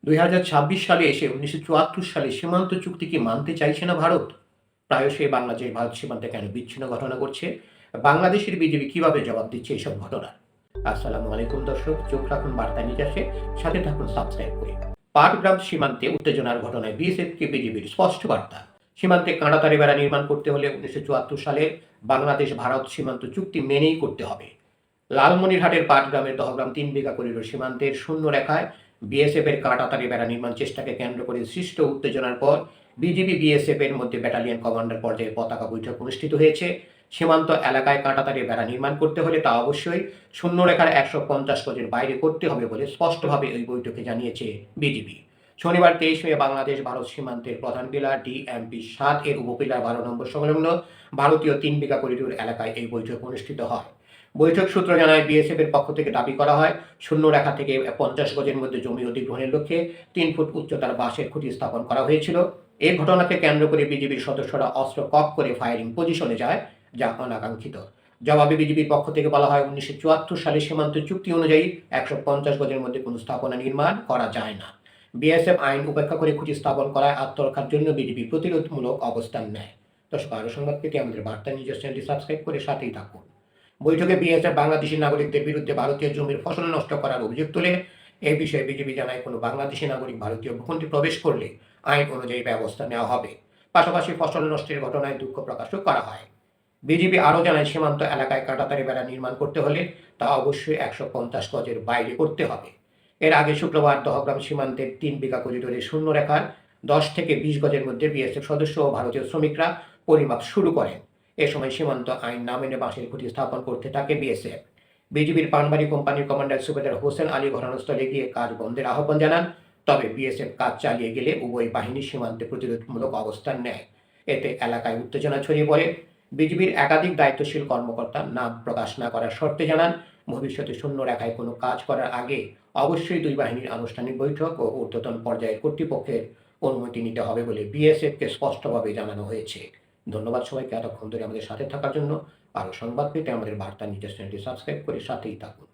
2026 সালে এসে 1974 সালে সীমান্ত চুক্তি কি মানতে চাইছে না ভারত? প্রায়শই বাংলাদেশ ভারত সীমান্তে কেন বিচ্ছিন্ন ঘটনা ঘটছে? বাংলাদেশের বিজেপি কিভাবে জবাব দিচ্ছে এইসব ঘটনা? আসসালামু আলাইকুম দর্শক, চোখ রাখুন বার্তা নিকাশে, সাথে থাকুন সাবস্ক্রাইব করে। পাটগ্রাম সীমান্তে উত্তেজনার ঘটনায় বিএসএফকে বিজেপির স্পষ্ট বার্তা। সীমান্তে কাঁটাতারে বেড়া নির্মাণ করতে হলে 1974 সালের বাংলাদেশ ভারত সীমান্ত চুক্তি মেনেই করতে হবে। লালমনিরহাটের পাটগ্রামের দহগ্রাম 3 বিঘা করিডোর সীমান্তের শূন্য রেখায় বিএসএফ এর কাঁটাতারে বেড়া নির্মাণ চেষ্টাকে কেন্দ্র করে সৃষ্ট উত্তেজনার পর বিজিবি বিএসএফ এর মধ্যে ব্যাটালিয়ন কমান্ডার পর্যায়ে পতাকা বৈঠক অনুষ্ঠিত হয়েছে। সীমান্ত এলাকায় কাঁটাতারে বেড়া নির্মাণ করতে হলে তা অবশ্যই শূন্য রেখার 150 গজের বাইরে করতে হবে বলে স্পষ্টভাবে ওই বৈঠকে জানিয়েছে বিজিবি। শনিবার 23 মে বাংলাদেশ ভারত সীমান্তের প্রধান পিলার ডিএমপি 7 এর উপপিলার 12 নম্বর সংলগ্ন ভারতীয় 3 বিঘা করিডোর এলাকায় এই বৈঠক অনুষ্ঠিত হয়। বৈঠক সূত্র জানায়, বিএসএফ এর পক্ষ থেকে দাবি করা হয়, শূন্য রেখা থেকে 50 গজের মধ্যে জমি অধিগ্রহণের লক্ষ্যে 3 ফুট উচ্চতার বাঁশের খুঁটি স্থাপন করা হয়েছিল। এই ঘটনাকে কেন্দ্র করে বিজিবির সদস্যরা অস্ত্র কক করে ফায়ারিং পজিশনে যায়, যা অনাকাঙ্ক্ষিত। জবাবে বিজিবির পক্ষ থেকে বলা হয়, 1974 সালে সীমান্ত চুক্তি অনুযায়ী 150 গজের মধ্যে কোনো স্থাপনা নির্মাণ করা যায় না। বিএসএফ আইন উপেক্ষা করে খুঁটি স্থাপন করায় আত্মরক্ষার জন্য বিজিবি প্রতিরোধমূলক অবস্থান নেয়। দর্শক, আরও সংবাদ পেতে আমাদের বার্তা নিউজ চ্যানেলটি সাবস্ক্রাইব করে সাথেই থাকুন। বৈঠকে বিএসএফ বাংলাদেশি নাগরিকদের বিরুদ্ধে ভারতীয় জমির ফসল নষ্ট করার অভিযোগ তোলে। এই বিষয়ে বিজেপি জানায়, কোনো বাংলাদেশি নাগরিক ভারতীয় ভূখণ্ডে প্রবেশ করলে আইন অনুযায়ী ব্যবস্থা নেওয়া হবে। পাশাপাশি ফসল নষ্টের ঘটনায় দুঃখ প্রকাশও করা হয়। বিজেপি আরও জানায়, সীমান্ত এলাকায় কাঁটাতারে বেড়া নির্মাণ করতে হলে তা অবশ্যই 150 গজের বাইরে করতে হবে। এর আগে শুক্রবার দহগ্রাম সীমান্তের 3 বিঘা করিডোরে শূন্য রেখার 10 থেকে 20 গজের মধ্যে বিএসএফ সদস্য ও ভারতীয় শ্রমিকরা পরিমাপ শুরু করেন। এ সময় সীমান্ত আইন না মেনে বাঁশের খুঁটি স্থাপন করতে থাকে বিএসএফ। বিজিবির পানবাড়ি কোম্পানির কমান্ডার সুবেদার হোসেন আলী ঘটনাস্থলে গিয়ে কাজ বন্ধের আহ্বান জানান। তবে বিএসএফ কাজ চালিয়ে গেলে উভয় বাহিনী সীমান্তে প্রতিরোধমূলক অবস্থান নেয়। এতে এলাকায় উত্তেজনা ছড়িয়ে পড়ে। বিজিবির একাধিক দায়িত্বশীল কর্মকর্তা নাম প্রকাশ না করার শর্তে জানান, ভবিষ্যতে শূন্য রেখায় কোনো কাজ করার আগে অবশ্যই দুই বাহিনীর আনুষ্ঠানিক বৈঠক ও ঊর্ধ্বতন পর্যায়ের কর্তৃপক্ষের অনুমতি নিতে হবে বলে বিএসএফকে স্পষ্টভাবে জানানো হয়েছে। ধন্যবাদ সবাইকে এতক্ষণ ধরে আমাদের সাথে থাকার জন্য। আরও সংবাদ পেতে আমাদের বার্তা নিউজ চ্যানেলটি সাবস্ক্রাইব করে সাথেই থাকুন।